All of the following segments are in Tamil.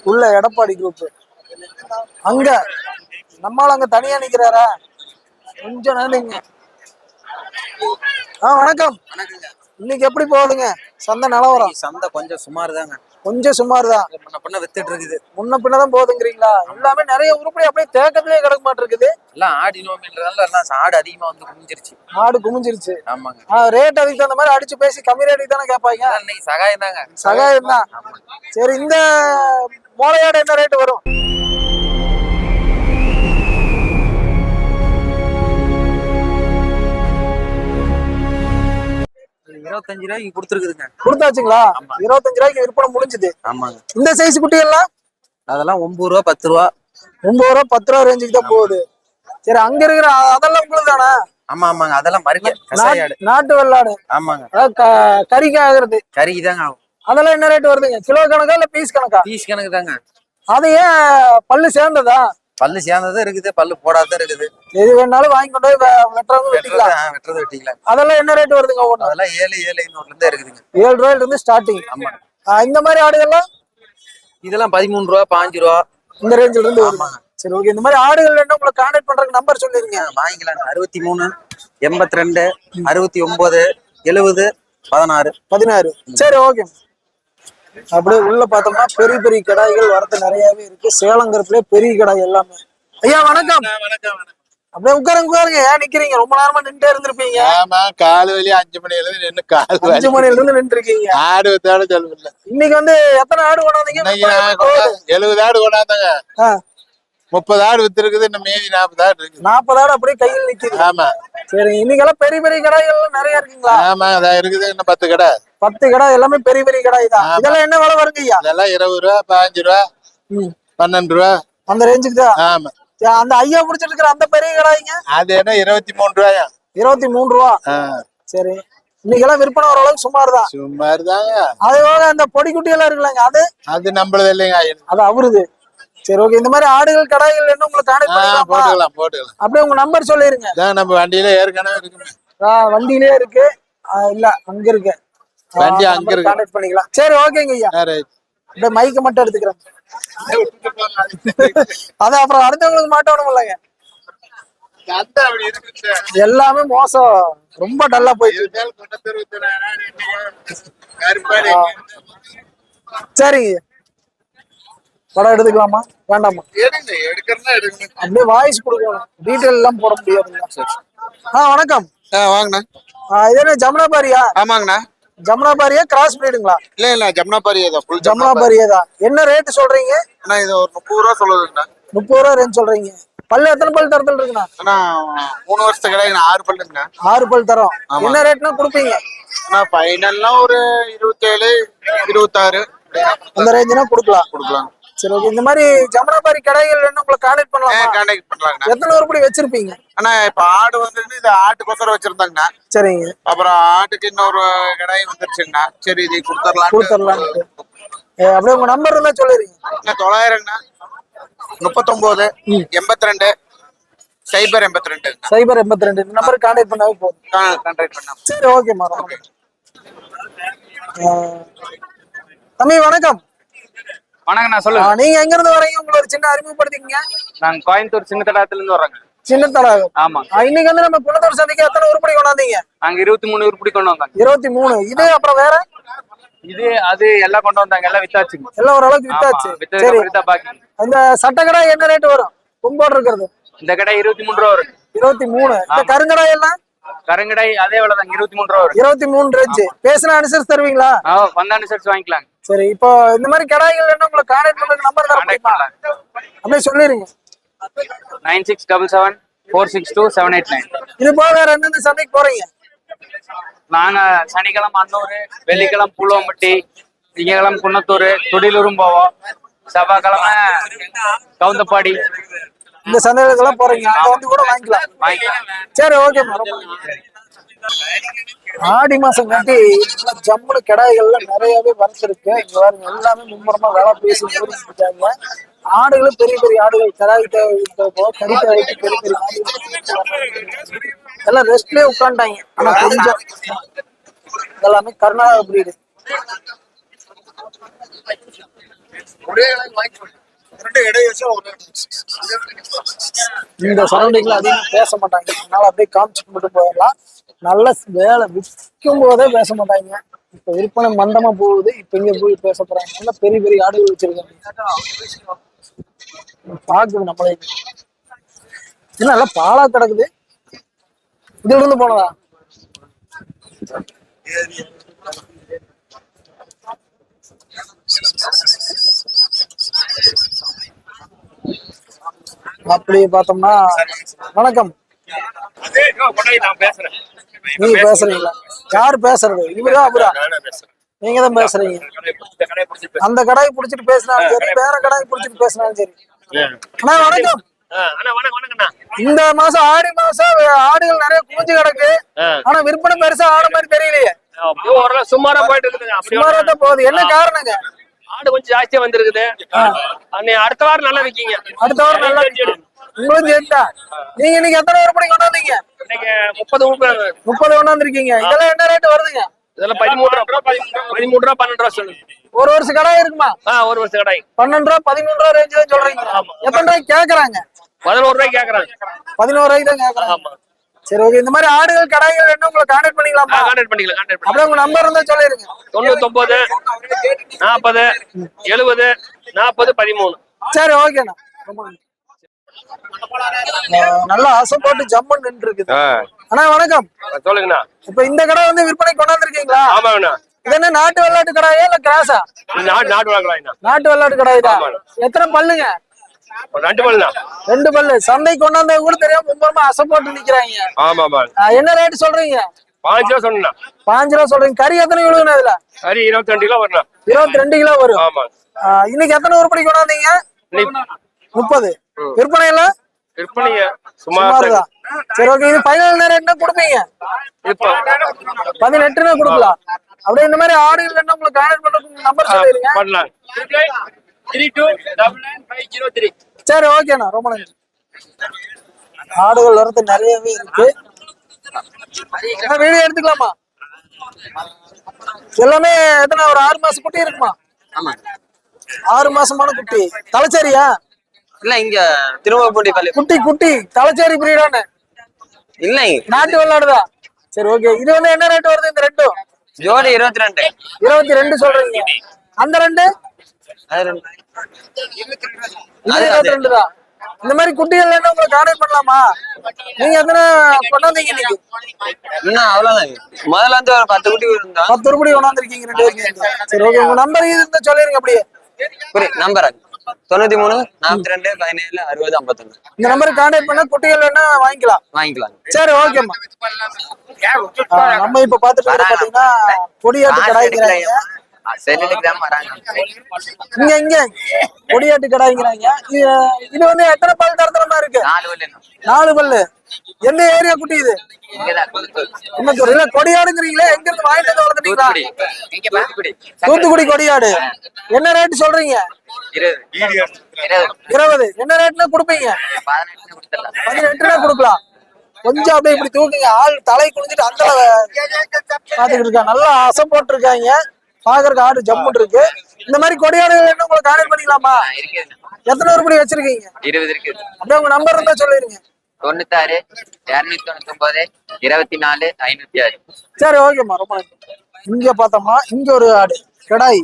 உள்ள எடப்பாடி குரூப் அங்க நம்மால அங்க தனியா நிக்கிறாரா? கொஞ்சம் நேரம். வணக்கம். இன்னைக்கு எப்படி போகுதுங்க சந்தை நிலவரம்? சந்தை கொஞ்சம் சுமார் தாங்க. கொஞ்சம் சுமார் தான். முன்ன பின்ன வித்துட்டு இருக்குது. முன்ன பின்னதான் போகுதுங்கிறீங்களா? எல்லாமே நிறைய உருப்படி அப்படியே தேக்கத்திலேயே கிடக்க மாட்டிருக்குது. எல்லாம் ஆடி நோம்பின்றதால எல்லாம் ஆடு அதிகமா வந்து குமிஞ்சிருச்சு. ஆடு குமிஞ்சிருச்சு. ஆமாங்க. ரேட் அதுக்கு தகுந்த மாதிரி அடிச்சு பேசி கம்மி ரேட்டுக்கு தானே கேட்பாங்க. இன்னைக்கு சகாயம் தாங்க. சகாயம் தான். சரி, இந்த மோளையாடு என்ன ரேட் வரும்? 25 ரூபாய்க்கு கொடுத்துருக்குதுங்க. கொடுத்தாச்சுங்களா? 25 ரூபாய்க்கு விற்பனை முடிஞ்சது. ஆமாங்க. இந்த சைஸ் குட்டி எல்லாம் அதெல்லாம் 9 ரூபா 10 ரூபா 9 ரூபா 10 ரூபா ரேஞ்சுக்கு தான் போகுது. சரி, அங்க இருக்கிற அதெல்லாம் உங்களுக்கு தானே? ஆமா ஆமாங்க. அதெல்லாம் நாட்டு வெள்ளாடு. ஆமாங்க. கறிக்கு ஆகுறது. கறிக்கு தாங்க ஆகும். அதெல்லாம் என்ன ரேட் வருதுங்க? கிலோ கணக்கா இல்ல பீஸ் கணக்கா? பீஸ் கணக்கு தாங்க. அது ஏன் பல்லு சேர்ந்ததா? பல்லு சேர்ந்ததும் இருக்குது, பல்லு போடாதான் இருக்குது. எது வேணாலும் வாங்கி கொண்டு போய் வெட்டுறது வெட்டிக்கலாம். அதெல்லாம் என்ன ரேட் வருதுங்க? அதெல்லாம் 7,700 இருந்து இருக்குதுங்க. 7 ரூபாயில இருந்து ஸ்டார்டிங். ஆமா. இந்த மாதிரி ஆடுகள்லாம் இதெல்லாம் 13 ரூபா 15 ரூபா இந்த ரேஞ்சில இருந்து வருவாங்க. சரி, ஓகே. இந்த மாதிரி ஆடுகள் என்ன உங்களை கான்டாக்ட் பண்றதுக்கு நம்பர் சொல்லிருங்க. வாங்கிக்கலாம். 63 82 69 70 16. சரி, ஓகே. அப்படியே உள்ள பார்த்தோம்னா பெரிய பெரிய கடாய்கள் வரது நிறையவே இருக்கு. சேலங்கரத்துல பெரிய கடாய் எல்லாமே. ஐயா வணக்கம். அப்படியே உட்காருங்க. ஏன் நிக்கிறீங்க? ரொம்ப நேரமா நின்றுட்டே இருந்திருப்பீங்க. ஆமா, காலு வலி 5 மணில இருந்து நின்னு 5 மணில இருந்து நின்று இருக்கீங்க. ஆடு வித்தாட சொல்லல. இன்னைக்கு வந்து எத்தனை ஆடு கொண்டாந்தீங்க? 70 ஆடு கொண்டாந்தாங்க. 30 ஆடு வித்துருக்குது. இன்னும் மீதி 40 ஆடு இருக்கு. 40 ஆடு அப்படியே கையில் நிக்குது. ஆமா. சரி, இன்னைக்கெல்லாம் பெரிய பெரிய கடாய்கள் நிறைய இருக்குங்களா? ஆமா, அதான் இருக்குது. இன்னும் 10 கடை. 10 கடை எல்லாமே பெரிய பெரிய கடாய் தான். இதெல்லாம் என்ன விலை வருங்க ஐயா? இதெல்லாம் 20 ரூபா 15 ரூபா 12 ரூபா அந்த ரேஞ்சுக்கு தான். ஆமா. அந்த ஐயா பிடிச்சிட்டு இருக்கிற அந்த பெரிய கடாய்ங்க அது என்ன 23 ரூபாயா? 23 ரூபா. சரி, இன்னைக்கெல்லாம் விற்பனை ஓரளவுக்கு சுமார் தான். சுமார் தாங்க. அதோட அந்த பொடி குட்டி எல்லாம் இருக்குல்லங்க, அது நம்மளது இல்லைங்க. அது அவருது. சரி, ஓகே. இந்த மாதிரி ஆடுகள் கடாய்கள் என்ன உங்களுக்கு கான்டாக்ட் போட்டுக்கலாம். அப்படியே உங்க நம்பர் சொல்லிருங்க. நம்ம வண்டியில ஏற்கனவே இருக்கு. வண்டியிலே இருக்கு. இல்ல அங்க இருக்கு. வண்டி அங்க இருக்கு. கான்டாக்ட் பண்ணிக்கலாம். சரி, ஓகேங்க ஐயா. அப்படியே மைக்க மட்டும் எடுத்துக்கிறேன். அது அப்புறம் அடுத்தவங்களுக்கு மாட்டணும் இல்லைங்க. எல்லாமே மோசம். ரொம்ப டல்லா போயிட்டு. சரிங்க. படம் எடுத்துக்கலாமா வேண்டாமா? அப்படியே வாய்ஸ் கொடுக்கணும். டீட்டெயில் எல்லாம் போட முடியாதுங்க. வணக்கம். வாங்கண்ணா. இது என்ன ஜமுனாபாரியா? ஆமாங்கண்ணா. ஜமுனாபாரியா கிராஸ் பிரீடுங்களா? இல்ல ஜமுனாபாரியா தான். ஃபுல் ஜமுனாபாரியா தான். என்ன ரேட் சொல்றீங்க? அண்ணா இது ஒரு 30 ரூபா சொல்லுதுங்கண்ணா. 30 ரூபா ரேஞ்ச் சொல்றீங்க. பல்லு எத்தனை பல் தரத்தில் இருக்குண்ணா? அண்ணா 3 வருஷத்துக்கு கிடையாது. 6 பல்லுங்கண்ணா. 6 பல் தரோம். என்ன ரேட்னா கொடுப்பீங்க? அண்ணா ஃபைனல்னா ஒரு 27 26 அந்த ரேஞ்சுனா கொடுக்கலாம். சரி, ஓகே. இந்த மாதிரி ஜமுனாபாரி கடைகள் என்ன உங்களை கான்டாக்ட் பண்ணலாமா? கான்டாக்ட் பண்ணலாங்கண்ணா. எத்தனை உருப்படி வச்சிருப்பீங்க? அண்ணா இப்ப ஆடு வந்துட்டு இது ஆட்டுக்கொசரம் வச்சிருந்தாங்கண்ணா. சரிங்க. அப்புறம் ஆட்டுக்கு இன்னொரு கடை வந்துருச்சுங்கண்ணா. சரி, இது கொடுத்துடலாம். அப்படியே உங்க நம்பர் இருந்தா சொல்லிருங்க. 900ங்கண்ணா 39 82 082 082 இந்த நம்பருக்கு கான்டாக்ட் பண்ணாவே போதும். கான்டாக்ட் பண்ணா. சரி, ஓகே மேடம். தம்பி வணக்கம். வணக்கண்ணா, சொல்லுங்க. நீங்க எங்க இருந்து வரீங்க? உங்களை ஒரு சின்ன அறிமுகப்படுத்திக்கங்க. நாங்க கோயம்புத்தூர் சின்ன தடாகத்துல இருந்து வர்றோங்க. சின்ன தடாகம். ஆமா. இன்னைக்கு வந்து நம்ம குணத்தூர் சந்தைக்கு எத்தனை உருப்படி கொண்டாந்தீங்க? நாங்க 23 உருப்படி கொண்டு வந்தாங்க. 23. இது அப்புறம் வேற இது அது எல்லாம் கொண்டு வந்தாங்க. எல்லாம் வித்தாச்சுங்க. எல்லாம் ஓரளவுக்கு வித்தாச்சு. சரி, இந்த சட்டக்கடை என்ன ரேட் வரும்? கொம்போடு இருக்கிறது இந்த கடை 23 ரூபா வரும். 23. இந்த கருங்கடாய் எல்லாம் கருங்கடை அதே வேலைதாங்க. 23 ரூபா வரும். 23 ரேஞ்சு. பேசினா அனுசரிச்சு தருவீங்களா? வந்த அனுசரிச்சு வாங்கிக்கலாம். சரி, இப்போ இந்த மாதிரி கடாய்கள் என்ன உங்களுக்கு கான்டாக்ட் பண்றதுக்கு நம்பர் தரேன். அப்படியே சொல்லிருங்க. 9677 462 789. இது போக வேற எந்தெந்த சந்தைக்கு போறீங்க? நாங்க சனிக்கிழமை அன்னூர், வெள்ளிக்கிழமை புல்லுவம்பட்டி, திங்கக்கிழமை குன்னத்தூர், துடிலூரும் போவோம். செவ்வாய்க்கிழமை கவுந்தப்பாடி. இந்த சந்தைகளுக்கெல்லாம் போறீங்க. அங்க வந்து கூட வாங்கிக்கலாம். சரி, ஓகே மேடம். ஆடி மாசம் காட்டி ஜம்முனு கடாய்கள்ல நிறையவே வந்திருக்கு. இங்க எல்லாமே மும்முரமா வேலை பேசி இருக்காங்க. ஆடுகளும் பெரிய பெரிய ஆடுகள் கடாய் கறி தேவைக்கு பெரிய பெரிய எல்லாம் ரெஸ்ட்லயே உட்காந்துட்டாங்க. ஆனா கொஞ்சம் எல்லாமே கர்நாடகா பிரீடு. இந்த சரௌண்டிங்ல அதிகம் பேச மாட்டாங்க, அதனால அப்படியே காமிச்சுட்டு மட்டும் போயிடலாம். நல்ல வேலை விற்கும் போதே பேச மாட்டாங்க. இப்ப விற்பனை மந்தமா போகுது, இப்ப இங்க போய் பேச போறாங்க. நல்ல பெரிய பெரிய ஆடுகள் வச்சிருக்காங்க, பாக்குது நம்மளே. இது நல்லா பாலா கிடக்குது. இதுல இருந்து போனதா? அப்படி பார்த்தோம்னா, வணக்கம். நீங்க பேசுறீங்களா? யாரு பேசுறது? இவரா அவரா? நீங்க தான் பேசுறீங்க. அந்த கடாயை புடிச்சிட்டு பேசினாலும் சரி, வேற கடாயை புடிச்சிட்டு பேசினாலும் சரி. அண்ணா வணக்கம். இந்த மாசம் ஆடி மாசம் ஆடுகள் நிறைய குஞ்சு கிடக்கு, ஆனா விற்பனை பெருசா ஆன மாதிரி தெரியலையே. சுமாரா போயிட்டு இருக்குது. சுமாரா தான் போகுது. என்ன காரணங்க? ஆடு கொஞ்சம் ஜாஸ்தியா வந்திருக்குது. அடுத்த வாரம் நல்லா விக்கீங்க. அடுத்த வாரம் நல்லா உங்களுக்கு சேர்த்தா. நீங்க இன்னைக்கு எத்தனை உருப்படி கொண்டாந்தீங்க? இன்னைக்கு 30 கொண்டாந்துருக்கீங்க. இதெல்லாம் என்ன ரேட் வருதுங்க? இதெல்லாம் 13 ரூபா 12 ரூபா சொல்லுங்க. ஒரு வருஷம் கடாய் இருக்குமா? ஒரு வருஷம் கடாய் 12 ரூபா 13 ரூபா ரேஞ்ச் தான் சொல்றீங்க. எத்தனை ரூபாய்க்கு கேக்குறாங்க? 11 ரூபாய்க்கு கேக்குறாங்க. 11 ரூபாய்க்கு தான் கேக்குறாங்க. சரி, ஓகே. இந்த மாதிரி ஆடுகள் கடாய்கள் வேணும், உங்களை கான்டாக்ட் பண்ணிக்கலாமா? கான்டாக்ட் பண்ணிக்கலாம். அப்படியே உங்க நம்பர் இருந்தா சொல்லிருங்க. 99 40 70 40 13. சரி, ஓகேண்ணா. ரொம்ப நன்றி. நல்லா ஆசை போட்டு ஜம்மன் நின்று இருக்குது. அண்ணா வணக்கம். சொல்லுங்கண்ணா. இப்ப இந்த கடை வந்து விற்பனை கொண்டாந்துருக்கீங்களா? ஆமாங்கண்ணா. இது என்ன நாட்டு வெள்ளாட்டு கடாயா இல்ல கிராஸா? நாட்டு வாங்கலாம். நாட்டு வெள்ளாட்டு கடாய் தான். எத்தனை பல்லுங்க? 2 பல்லுண்ணா. 2 பல்லு. சந்தை கொண்டாந்த கூட தெரியாம மும்பரமா அசை போட்டு நிக்கிறாங்க. ஆமா ஆமா. என்ன ரேட் சொல்றீங்க? 5 ரூபா சொன்னா. 5 ரூபா சொல்றீங்க. கறி எத்தனை கிலோங்க இதுல? கறி 22 கிலோ வரும். 22 கிலோ வரும். ஆமா. இன்னைக்கு எத்தனை உருப்படி கொண்டாந்தீங்க? 30. விற்பனை இல்ல? விற்பனை சுமார் தான். சரி, ஓகே. இது ஃபைனல் ரேட்னா கொடுப்பீங்க? 18 கொடுக்கலாம். அப்படியே இந்த மாதிரி ஆடுகள் வேணும், உங்களுக்கு கான்டாக்ட் பண்றதுக்கு நம்பர் சொல்லிருங்க. பண்ணலாம். 32999503. சரி, ஓகேண்ணா. ரொம்ப நன்றி. ஆடுகள் வரது நிறையவே இருக்கு. வீடியோ எடுத்துக்கலாமா? எல்லாமே எத்தனை? ஒரு 6 மாசம் குட்டி இருக்குமா? ஆமா. 6 மாசமான குட்டி. தலைச்சேரியா? இல்ல, இங்க திருவப்பூண்டி பள்ளி. குட்டி தலைச்சேரி பிரீடானு இல்ல, நாட்டு வெள்ளாடுதா? சரி, ஓகே. இது வந்து என்ன ரேட் வருது? இந்த ரெண்டும் ஜோடி 22. 22 சொல்றீங்க. அந்த ரெண்டு 22 தான். இந்த மாதிரி குட்டிகள் என்ன உங்களுக்கு கான்டாக்ட் பண்ணலாமா? நீங்க எத்தனை கொண்டாந்தீங்க இன்னைக்கு? இன்னும் அவ்வளவுதான். முதல்ல வந்து ஒரு 10 குட்டி இருந்தா. 10 ரூபாய் கொண்டாந்துருக்கீங்க 2 பேருக்கு. சரி, ஓகே. உங்க நம்பர் இது இருந்தா சொல்லிருங்க அப்படியே. நம்பர் 93 42 17 60 51. இந்த நம்பருக்கு கான்டாக்ட் பண்ணா குட்டிகள் வேணா வாங்கிக்கலாம். சரி, ஓகேம்மா. நம்ம இப்ப பாத்துட்டு பாத்தீங்கன்னா கொடியாட்டு கடாய்ங்கிறாங்க. இங்க கொடியாட்டு கடாய்ங்கிறாங்க. இது வந்து எத்தனை பல் தரத்தனமா இருக்கு? 4 பல்லு. எந்த ஏரியா குட்டி இது? குன்னத்தூர். இல்ல, கொடியாடுங்கிறீங்களே, எங்க இருந்து வாங்கிட்டு வந்து வளர்த்துட்டீங்களா? தூத்துக்குடி கொடியாடு. என்ன ரேட் சொல்றீங்க? 20. என்ன ரேட்னா கொடுப்பீங்க? 18 கொடுக்கலாம். கொஞ்சம் அப்படியே இப்படி தூக்குங்க. ஆள் தலை குனிஞ்சிட்டு அந்த பாத்துக்கிட்டு இருக்கா. நல்லா அசை போட்டு இருக்காங்க. பாக்குறதுக்கு ஆடு ஜம்முட்டு இருக்கு. இந்த மாதிரி கொடியாடுகள் என்ன உங்களுக்கு கான்டாக்ட் பண்ணிக்கலாமா? எத்தனை உருப்படி வச்சிருக்கீங்க? 20 இருக்கு. அப்படியே உங்க நம்பர் இருந்தா சொல்லிருங்க. 96 299 24 506. சரி, ஓகேம்மா. ரொம்ப நன்றி. இங்க பார்த்தோம்னா இங்க ஒரு ஆடு கடாய்.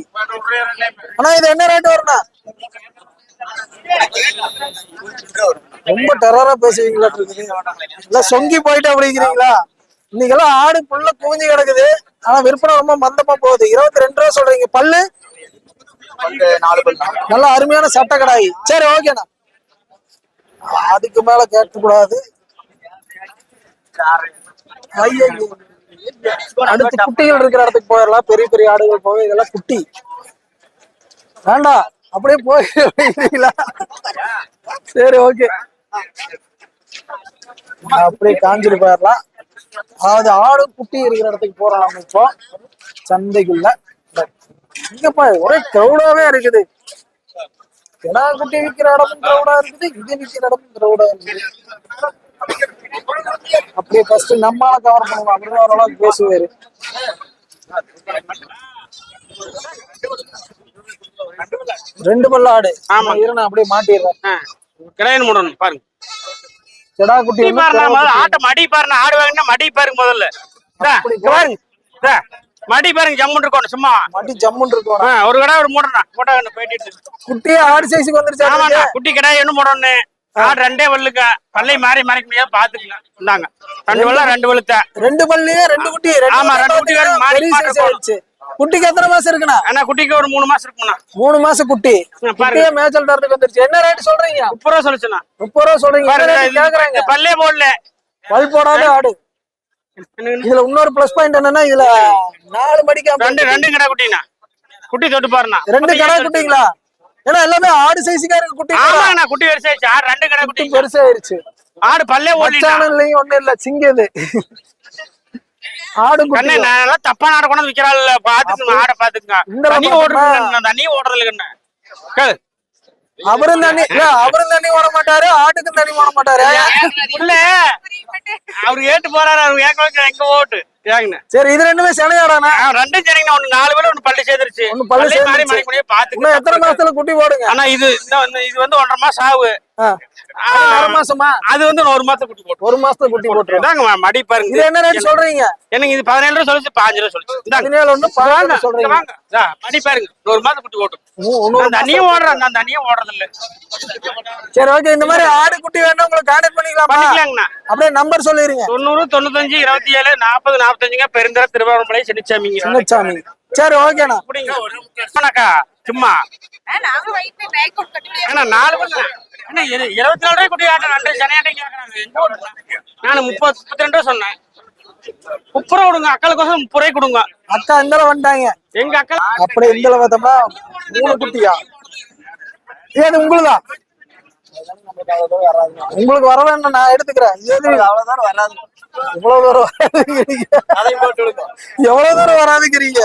ஆனா இது என்ன ரேட் வரும்னா? ரொம்ப டெரரா பேசுவீங்களா இருக்குது? இல்ல சொங்கி போயிட்டு அப்படிங்கிறீங்களா? இன்னைக்கெல்லாம் ஆடு புள்ள குவிஞ்சு கிடக்குது, ஆனா விற்பனை ரொம்ப மந்தமா போகுது. 22 ரூபா சொல்றீங்க. பல்லு 4 பல். நல்லா அருமையான சட்டை கடாய். சரி, ஓகேண்ணா. அதுக்கு மேல கேட்க கூடாது. அடுத்து குட்டிகள் இருக்கிற இடத்துக்கு போயிடலாம். பெரிய பெரிய ஆடுகள் போக இதெல்லாம் குட்டி வேண்டாம், அப்படியே போயிடுறீங்களா? சரி, ஓகே. அப்படியே காஞ்சிட்டு போயிடலாம். அதாவது ஆடு குட்டி இருக்கிற இடத்துக்கு போறோம் நம்ம இப்போ சந்தைக்குள்ள. இங்கப்பா ஒரே கிரௌடாவே இருக்குது. கிடா குட்டி விற்கிற இடமும் கிரௌடா இருக்குது, இது விற்கிற இடமும் கிரௌடா இருக்குது. அப்படியே ஃபர்ஸ்ட் நம்மளால கவர் பண்ணுவோம். அப்படின்னு ஓரளவுக்கு பேசுவாரு. 2 பல்லு ஆடு. ஆமா. நான் அப்படியே மாட்டிடுறேன். கிடாயின் மூடணும் பாருங்க. கிடா குட்டி வந்து பாருங்க முதல்ல ஆட்டை மடி பாருங்க. ஆடு வாங்கினா மடி பாருங்க முதல்ல. பாருங்க மடி பாருங்க ஜம்முன் இருக்கணும் சும்மா. மடி ஜம்முன் இருக்கும். ஒரு கடை ஒரு மூடனா போட்டா போயிட்டு குட்டியே ஆடு சைஸுக்கு வந்துருச்சு. ஆமாண்ணா குட்டி கிடாய் என்ன மூடணும். ஆடு 2 வல்லுங்க. பல்லை மாறி மறைக்க முடியாது பாத்துக்கலாம். இந்தாங்க 2 வல்ல 2 வலுத்த 2 பல்லு 2 குட்டி. ஆமா 2 குட்டி வேற மாறி மாறி. குட்டிக்கு எத்தனை மாசம் இருக்குண்ணா? அண்ணா குட்டிக்கு ஒரு 3 மாசம் இருக்குண்ணா. 3 மாசம் குட்டி. குட்டியே மேய்ச்சல் தரத்துக்கு வந்துருச்சு. என்ன ரேட் சொல்றீங்க? 30 ரூபா சொல்லுச்சுண்ணா. 30 ரூபா சொல்றீங்க. கேக்குறாங்க பல்லே போடல. பல் போடாத ஆடு. இதுல இன்னொரு பிளஸ் பாயிண்ட் என்னன்னா இதுல 4 மடிக்கு 2 கடை குட்டினா குட்டி தொட்டு பாருண்ணா. 2 கடை குட்டிங்களா? ஏன்னா எல்லாமே ஆடு சைஸுக்கா இருக்கு குட்டி. ஆமாண்ணா குட்டி பெருசாயிடுச்சு. 2 கடை குட்டி பெருசாயிருச்சு. ஆடு பல்லே ஓடல. சேனல்லையும் ஒண்ணு இல்ல சிங்கது ஆடு குட்டி. நல்லா தப்பா ஆட கொண்டு விக்கிறாள். பாத்துக்குங்க ஆடை பாத்துக்குங்க. தண்ணி ஓடுறது தண்ணி ஓடுறதுல என்ன அவரும் தண்ணி ஓட மாட்டாரு. ஆட்டுக்கும் தண்ணி ஓட மாட்டாரு. இல்ல அவரு ஏட்டு போறாரு. அவரு ஏக்க எங்க ஓட்டு ஏங்கண்ணா. சரி இது 2மே சனையாடானா? 2 சரிங்கண்ணா. 4 பேர் 1 பல்லு சேர்ந்துருச்சு. பல்லு மாறி மாறி முடியாது பாத்துங்க. எத்தனை மாசத்துல குட்டி போடுங்க? ஆனா இது வந்து 1.5 மாசம் ஆகு. 1/2 மாசமா? அது வந்து 1 மாசம் குட்டி போட்டு 1 மாசத்துல குட்டி போட்டுருவாங்க. மடி பாருங்க. இது என்ன ரேட் சொல்றீங்க? எனக்கு இது 17 ரூபா சொல்லிச்சு. 5 ரூபா சொல்லிச்சு. 17 சொல்றீங்க. மடி பாருங்க 1 மாசம் குட்டி போட்டு தண்ணியும் ஓடுறேன். நான் தண்ணியும் ஓடுறது இல்ல. சரி ஓகே. இந்த மாதிரி ஆடு குட்டி வேணும் உங்களுக்கு கான்டாக்ட் பண்ணிக்கலாங்கண்ணா. அப்படியே நம்பர் சொல்லிருங்க. 90 95 27 40 45 பெருந்தர திருவாரூர்மலை சின்னசாமி. சரி ஓகேண்ணா. வணக்கா சும்மா 4 பேர் 24 ரூபாய் குட்டி ஆட்டம் 2 சனையாட்டம் கேட்கறாங்க. நான் 32 ரூபா சொன்னேன். 30 ரூபா கொடுங்க. அக்காளுக்கோசம் 30 ரூபாய் கொடுங்க. அக்கா இந்த வந்தாங்க. எங்க அக்கா அப்படி இந்த பார்த்தோம்னா 3 குட்டியா? ஏது உங்களுதா? உங்களுக்கு வர வேண்டாம் நான் எடுத்துக்கிறேன். அவ்வளவுதான் வராது. இவ்வளவு தூரம் எவ்வளவு தூரம் வராதுங்கிறீங்க?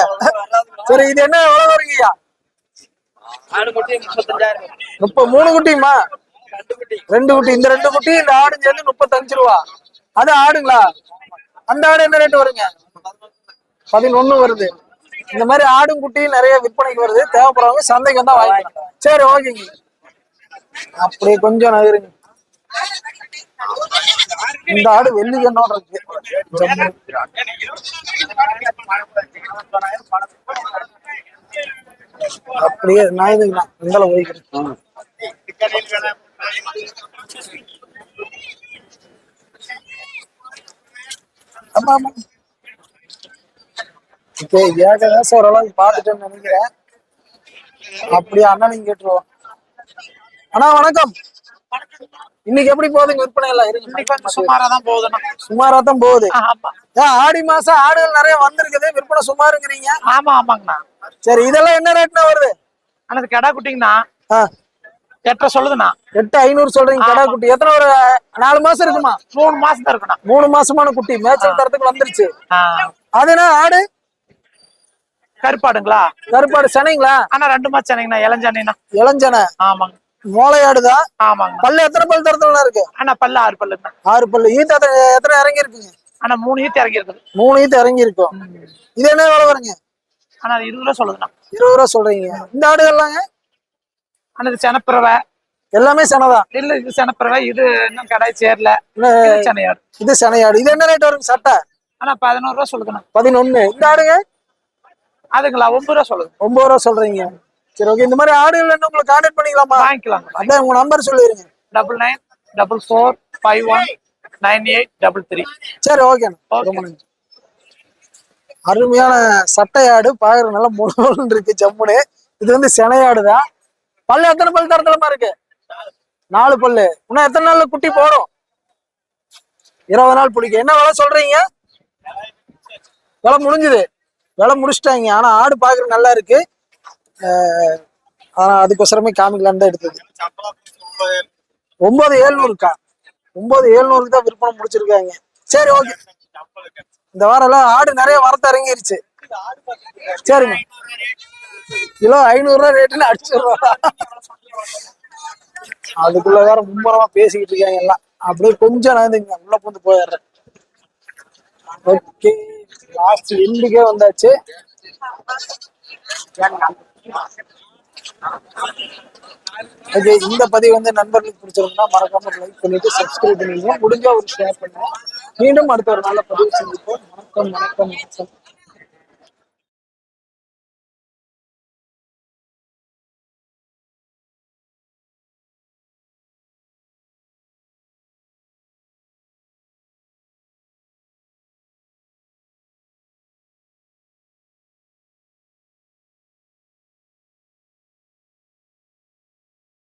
சரி இது என்ன எவ்வளவு வருங்கய்யா? 3 குட்டிமா? 2 குட்டி. இந்த 2 குட்டி இந்த ஆடு சேர்ந்து 35 ரூபா. அது ஆடுங்களா? அந்த ஆடு என்ன ரேட் வருங்க? 11 வருது. இந்த மாதிரி ஆடும் குட்டியும் நிறைய விற்பனைக்கு வருது. தேவைப்படுறவங்க சந்தைக்கு வந்தா வாங்கிக்கலாம். சரி ஓகேங்க. அப்படியே கொஞ்சம் நகருங்க. இந்த ஆடு வெள்ளி கண்ணோட இருக்கு. அப்படியே நான் இதுங்களா இந்தால போய்க்கிறேன். ஆமா ஆமா ஓகே. ஏகദേശம் ஓரளவுக்கு பார்த்துட்டேன்னு நினைக்கிறேன். அப்படியே அண்ணனையும் கேட்டுருவோம். அண்ணா வணக்கம். இன்னைக்கு எப்படி போகுதுங்க விற்பனை எல்லாம்? சுமாராதான் போகுதுண்ணா. சுமாராதான் போகுது. ஆடி மாசம் ஆடுகள் நிறைய வந்திருக்குது. விற்பனை சுமாருங்கிறீங்க? ஆமா ஆமாங்கண்ணா. சரி இதெல்லாம் என்ன ரேட்னா வருது? ஆனா கடா குட்டிங்கண்ணா 8 சொல்லுதுண்ணா. 8500 சொல்றீங்க. கடா குட்டி எத்தனை ஒரு 4 மாசம் இருக்குமா? 3 மாசம் தான் இருக்குண்ணா. 3 மாசமான குட்டி மேய்ச்சல் தரத்துக்கு வந்துருச்சு. அதுனா ஆடு கருப்பாடுங்களா? கருப்பாடு சனைங்களா? ஆனா 2 மாசம் சனைங்கண்ணா. இளஞ்சனைண்ணா. இளஞ்சனை. ஆமாங்க. மோளையாடுதான். ஆமாங்க. பல்லு எத்தனை பல் தரத்துல இருக்கு? ஆனா பல்லு 6 பல்லுண்ணா. 6 பல்லு. ஈத்து எத்தனை இறங்கி இருக்குங்க? ஆனா 3 ஈத்து இறங்கி இருக்குது. 3 ஈத்து இறங்கி இருக்கும். இது என்ன வேலை வருங்க? ஆனா 20 ரூபா சொல்லுதுண்ணா. 20 ரூபா சொல்றீங்க. இந்த ஆடுகள்லாங்க? ஆனா இது செனப்பிறவை எல்லாமே சனைதான். இல்ல இது செனப்பிறவை. இது இன்னும் கடாய் சேரல. சனையாடு. இது சனையாடு. இது என்ன ரேட் வருங்க சட்டை? ஆனா 11 ரூபா சொல்லுதுண்ணா. 11. இந்த ஆடுங்க? அதுங்களா 9 ரூபா சொல்லுது. 9 ரூபா சொல்றீங்க. சரி ஓகே. இந்த மாதிரி ஆடுகள் என்ன உங்களுக்கு கான்டாக்ட் பண்ணிக்கலாமா? வாங்கிக்கலாம். அதான் உங்க நம்பர் சொல்லிருங்க. 9944519833. சரி ஓகே. ரொம்ப நன்றி. அருமையான சட்டை ஆடு பாக்குற நல்லா முழுவதும் இருக்கு ஜம்முனு. இது வந்து செனையாடுதான். பல்லு எத்தனை பல் தரத்துலமா இருக்கு? 4 பல்லு. இன்னும் எத்தனை நாள்ல குட்டி போடும்? 20 நாள் பிடிக்கும். என்ன விலை சொல்றீங்க? விலை முடிஞ்சுது. விலை முடிச்சிட்டாங்க. ஆனா ஆடு பாக்குறது நல்லா இருக்கு. ஆனா அதுக்கோசரமே காமிக்கலான்னு தான் எடுத்தது. 9700 9700 தான் விற்பனை முடிச்சிருக்காங்க. சரி ஓகே. இந்த வாரம் எல்லாம் ஆடு நிறைய வரத்து இறங்கிருச்சு. சரிங்க. கிலோ 500 ரூபா ரேட்டுன்னு அடிச்சிடுறோம். அதுக்குள்ள வேற மும்மரமா பேசிக்கிட்டு இருக்காங்க எல்லாம். அப்படியே கொஞ்சம் நகர்ந்துங்க. உள்ள பூந்து போயிடுறேன். ஓகே. லாஸ்ட் எண்டுக்கே வந்தாச்சு. ஓகே, இந்த பதிவு வந்து நண்பர்களுக்கு பிடிச்சிருந்தா மறக்காம லைக் பண்ணிட்டு சப்ஸ்கிரைப் பண்ணிடுங்க. முடிஞ்சா ஒரு ஷேர் பண்ணுங்க. மீண்டும் அடுத்த ஒரு நல்ல பதிவு சந்திப்போம். வணக்கம் வணக்கம் வணக்கம்.